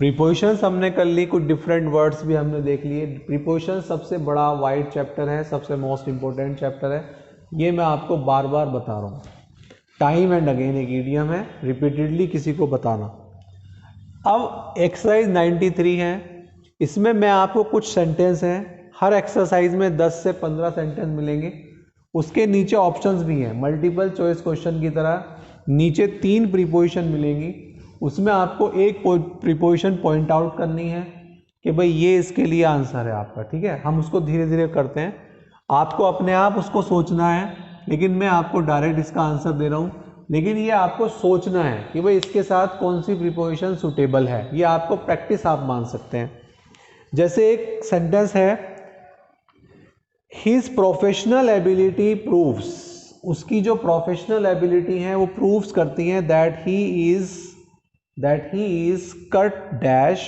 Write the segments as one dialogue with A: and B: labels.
A: Prepositions हमने कर ली, कुछ डिफरेंट वर्ड्स भी हमने देख लिए। प्रीपोजिशन सबसे बड़ा वाइड चैप्टर है, सबसे मोस्ट इंपॉर्टेंट चैप्टर है, ये मैं आपको बार बार बता रहा हूँ। टाइम एंड अगेन एक इडियम है, रिपीटेडली किसी को बताना। अब एक्सरसाइज 93 है, इसमें मैं आपको कुछ सेंटेंस हैं, हर एक्सरसाइज में 10 से 15 सेंटेंस मिलेंगे। उसके नीचे ऑप्शंस भी हैं, मल्टीपल चॉइस क्वेश्चन की तरह नीचे 3 प्रीपोजिशन मिलेंगी, उसमें आपको एक प्रीपोजिशन पॉइंट आउट करनी है कि भाई ये इसके लिए आंसर है आपका। ठीक है, हम उसको धीरे धीरे करते हैं, आपको अपने आप उसको सोचना है, लेकिन मैं आपको डायरेक्ट इसका आंसर दे रहा हूँ। लेकिन ये आपको सोचना है कि भाई इसके साथ कौन सी प्रीपोजिशन सुटेबल है, ये आपको प्रैक्टिस आप मान सकते हैं। जैसे एक सेंटेंस है, हिज प्रोफेशनल एबिलिटी प्रूव्स, उसकी जो प्रोफेशनल एबिलिटी है वो प्रूव्स करती है that he is cut dash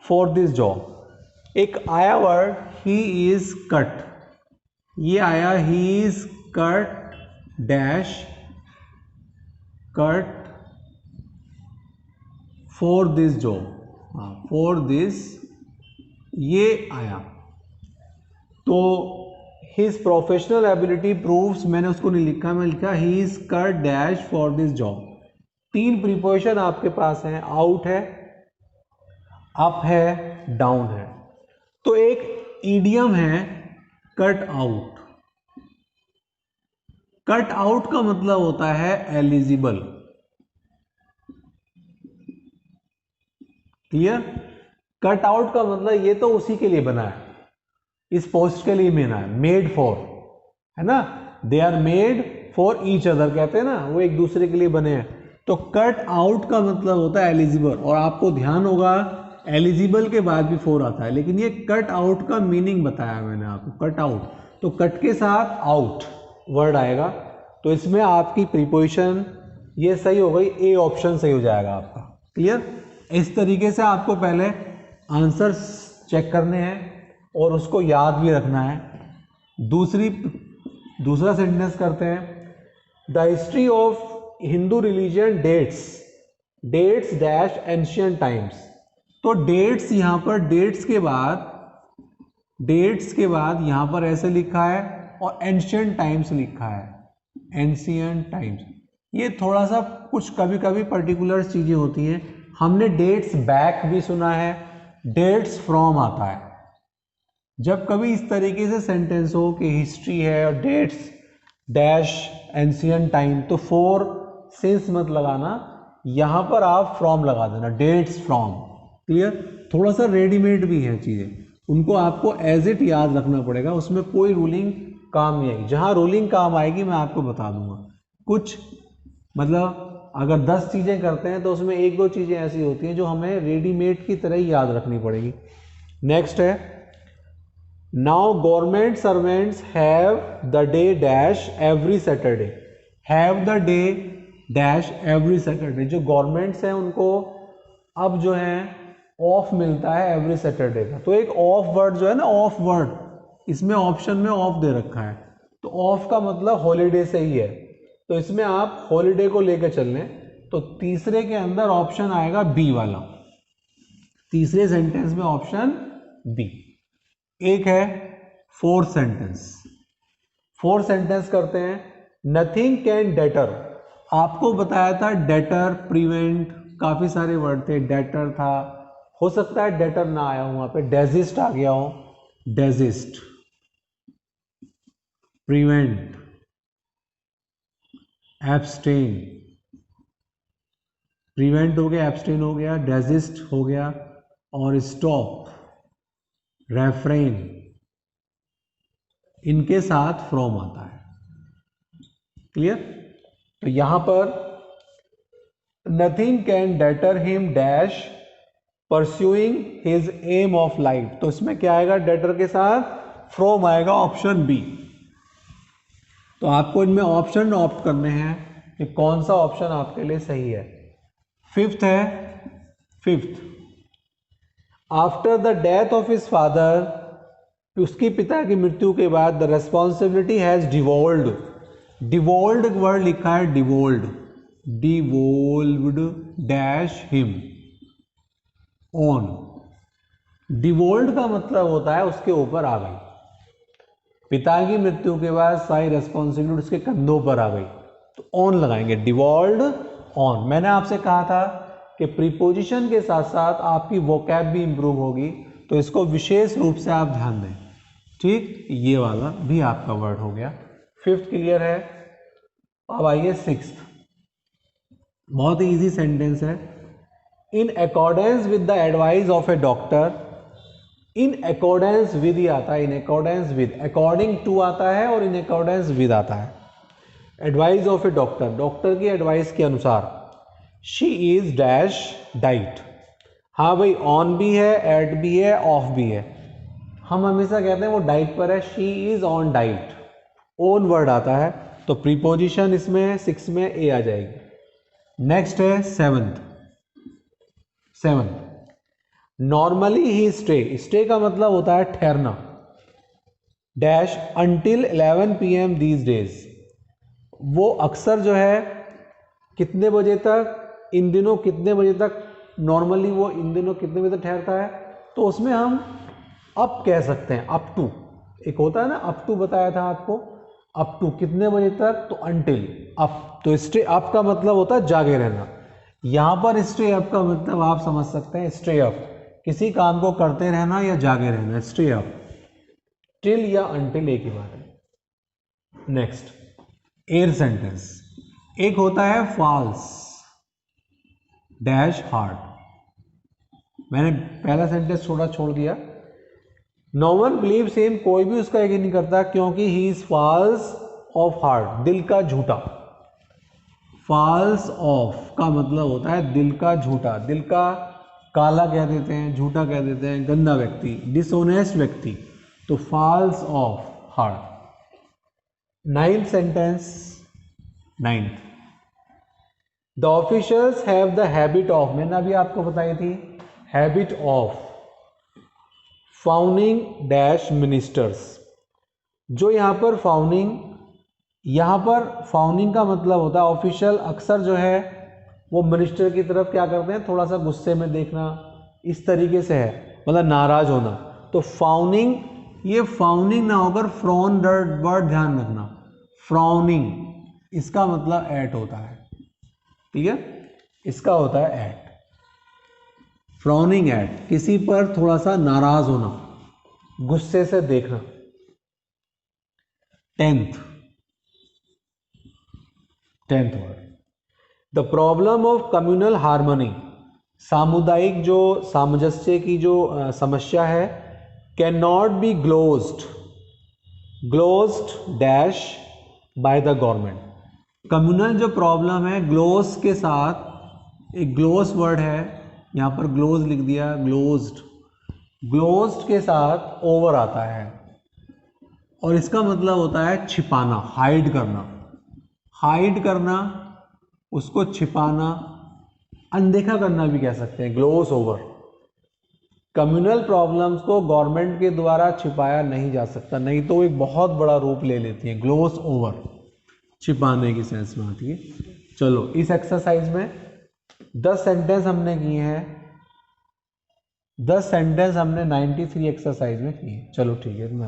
A: for this job. एक आया वर्ड ही इज कट, ये आया he is cut dash cut for this job, for this ये आया। तो हिज प्रोफेशनल एबिलिटी प्रूव्स, मैंने उसको नहीं लिखा, मैं लिखा he is cut dash for this job. 3 preposition आपके पास हैं, आउट है, अप है, डाउन है। तो एक ईडियम है कट आउट। कट आउट का मतलब होता है एलिजिबल। क्लियर? कट आउट का मतलब ये तो उसी के लिए बना है, इस पोस्ट के लिए बना है, मेड फॉर, है ना, they are made for each other कहते हैं ना, वो एक दूसरे के लिए बने हैं। तो कट आउट का मतलब होता है एलिजिबल, और आपको ध्यान होगा एलिजिबल के बाद भी फोर आता है, लेकिन ये कट आउट का मीनिंग बताया मैंने आपको, कट आउट। तो कट के साथ आउट वर्ड आएगा, तो इसमें आपकी प्रीपोजिशन ये सही हो गई, ए ऑप्शन सही हो जाएगा आपका। क्लियर? इस तरीके से आपको पहले आंसर्स चेक करने हैं और उसको याद भी रखना है। दूसरा सेंटेंस करते हैं, the history of Hindu religion dates dash ancient times. तो डेट्स यहां पर डेट्स के बाद यहां पर ऐसे लिखा है और एंशियंट टाइम्स लिखा है, एंशियंट टाइम्स। ये थोड़ा सा कुछ कभी कभी पर्टिकुलर चीजें होती हैं, हमने डेट्स बैक भी सुना है, डेट्स फ्रॉम आता है। जब कभी इस तरीके से सेंटेंस हो कि हिस्ट्री है और डेट्स डैश एंशियंट टाइम, तो फॉर सिंस मत लगाना, यहां पर आप फ्रॉम लगा देना, डेट्स फ्रॉम। क्लियर? थोड़ा सा रेडीमेड भी है चीजें, उनको आपको एज इट याद रखना पड़ेगा, उसमें कोई रूलिंग काम नहीं आएगी। जहां रूलिंग काम आएगी मैं आपको बता दूंगा। कुछ मतलब अगर 10 चीजें करते हैं तो उसमें 1-2 चीजें ऐसी होती हैं जो हमें रेडीमेड की तरह ही याद रखनी पड़ेगी। नेक्स्ट है, now government servants have the day dash every Saturday, have the day dash every Saturday. जो गवर्नमेंट्स हैं उनको अब जो है ऑफ मिलता है एवरी सैटरडे का। तो एक ऑफ वर्ड जो है ना, ऑफ वर्ड, इसमें ऑप्शन में ऑफ दे रखा है, तो ऑफ का मतलब हॉलीडे से ही है, तो इसमें आप हॉलीडे को लेकर चल लें। तो तीसरे के अंदर ऑप्शन आएगा बी वाला, तीसरे सेंटेंस में ऑप्शन बी। एक है फोर्थ सेंटेंस करते हैं, नथिंग कैन डेटर। आपको बताया था डेटर, प्रिवेंट, काफी सारे वर्ड थे, डेटर था, हो सकता है डेटर ना आया हो, वहां पे डेजिस्ट आ गया हो, डेजिस्ट, प्रिवेंट, एब्सटेन, प्रिवेंट हो गया, एब्सटेन हो गया, डेजिस्ट हो गया, और स्टॉप, रेफ्रेन, इनके साथ फ्रॉम आता है। क्लियर? तो यहां पर nothing can debtor him dash pursuing his aim of life, तो इसमें क्या आएगा, डेटर के साथ फ्रॉम आएगा, ऑप्शन बी। तो आपको इनमें ऑप्शन ऑप्ट करने हैं कि कौन सा ऑप्शन आपके लिए सही है। Fifth, after the death of his father, उसके पिता की मृत्यु के बाद, द रेस्पॉन्सिबिलिटी हैज डिवॉल्व्ड, डिवॉल्व्ड वर्ड लिखा है, डिवॉल्व्ड डैश हिम, ऑन। डिवोल्ड का मतलब होता है उसके ऊपर आ गई। पिता की मृत्यु के बाद सारी रेस्पॉन्सिबिलिटी उसके कंधों पर आ गई, तो ऑन लगाएंगे, डिवॉल्व ऑन। मैंने आपसे कहा था कि प्रीपोजिशन के साथ साथ आपकी वोकैब भी इंप्रूव होगी, तो इसको विशेष रूप से आप ध्यान दें। ठीक, ये वाला भी आपका वर्ड हो गया। फिफ्थ क्लियर है। अब आइए सिक्स्थ, बहुत ही इजी सेंटेंस है। In accordance with the advice of a doctor, in accordance with ही आता है, in accordance with, according to आता है और इन अकॉर्डेंस विद आता है। Advice of a doctor, doctor की एडवाइस के अनुसार, शी इज डैश डाइट। हाँ भाई, ऑन भी है, एट भी है, ऑफ भी है। हम हमेशा कहते हैं वो डाइट पर है, she is on diet. Own word आता है तो प्रीपोजिशन इसमें 6 में ए आ जाएगी। नेक्स्ट है सेवंथ। नॉर्मली ही स्टे, स्टे का मतलब होता है ठहरना। Dash until 11 PM these days, वो अक्सर जो है कितने बजे तक, इन दिनों कितने बजे तक, नॉर्मली वो इन दिनों कितने बजे तक ठहरता है, तो उसमें हम अप कह सकते हैं, अप टू। एक होता है ना अप टू, बताया था आपको, अप टू कितने बजे तक, तो अंटिल अप। तो स्टे अप का मतलब होता है जागे रहना। यहां पर स्टे अप का मतलब आप समझ सकते हैं, स्टे अप किसी काम को करते रहना या जागे रहना, स्टे अप। टिल या अंटिल एक ही बात है। नेक्स्ट एयर सेंटेंस, एक होता है फॉल्स डैश हार्ड। मैंने पहला सेंटेंस थोड़ा छोड़ दिया। नो वन बिलीव्स हिम, कोई भी उसका यकीन नहीं करता, क्योंकि he is false of heart, दिल का झूठा। फॉल्स ऑफ का मतलब होता है दिल का झूठा, दिल का काला कह देते हैं, झूठा कह देते हैं, गंदा व्यक्ति, डिसऑनेस्ट व्यक्ति, तो false of heart. Ninth sentence, ninth, the officials have the habit of, मैंने अभी आपको बताई थी, habit of fawning dash ministers. जो यहाँ पर फाउनिंग, यहाँ पर फाउनिंग का मतलब होता है ऑफिशियल अक्सर जो है वो मिनिस्टर की तरफ क्या करते हैं, थोड़ा सा गुस्से में देखना, इस तरीके से है, मतलब नाराज होना। तो फाउनिंग, ये फाउनिंग ना होकर फ्रॉन वर्ड ध्यान रखना, फ्राउनिंग इसका मतलब एट होता है, ठीक है, इसका होता है एट। फ्राउनिंग एट, किसी पर थोड़ा सा नाराज होना, गुस्से से देखना। Tenth word, the problem of communal harmony, सामुदायिक जो सामंजस्य की जो समस्या है, can not be glossed dash by the government. Communal जो प्रॉब्लम है, ग्लोज के साथ एक ग्लोज वर्ड है, यहाँ पर ग्लोज लिख दिया, ग्लोज्ड के साथ ओवर आता है और इसका मतलब होता है छिपाना, हाइड करना, उसको छिपाना, अनदेखा करना भी कह सकते हैं, ग्लोस ओवर। कम्युनल प्रॉब्लम्स को गवर्नमेंट के द्वारा छिपाया नहीं जा सकता, नहीं तो एक बहुत बड़ा रूप ले लेती है, ग्लोस ओवर, छिपाने की सेंस में आती है। चलो इस एक्सरसाइज में 10 सेंटेंस हमने किए हैं, 10 सेंटेंस हमने 93 एक्सरसाइज में किए। चलो ठीक है, मैं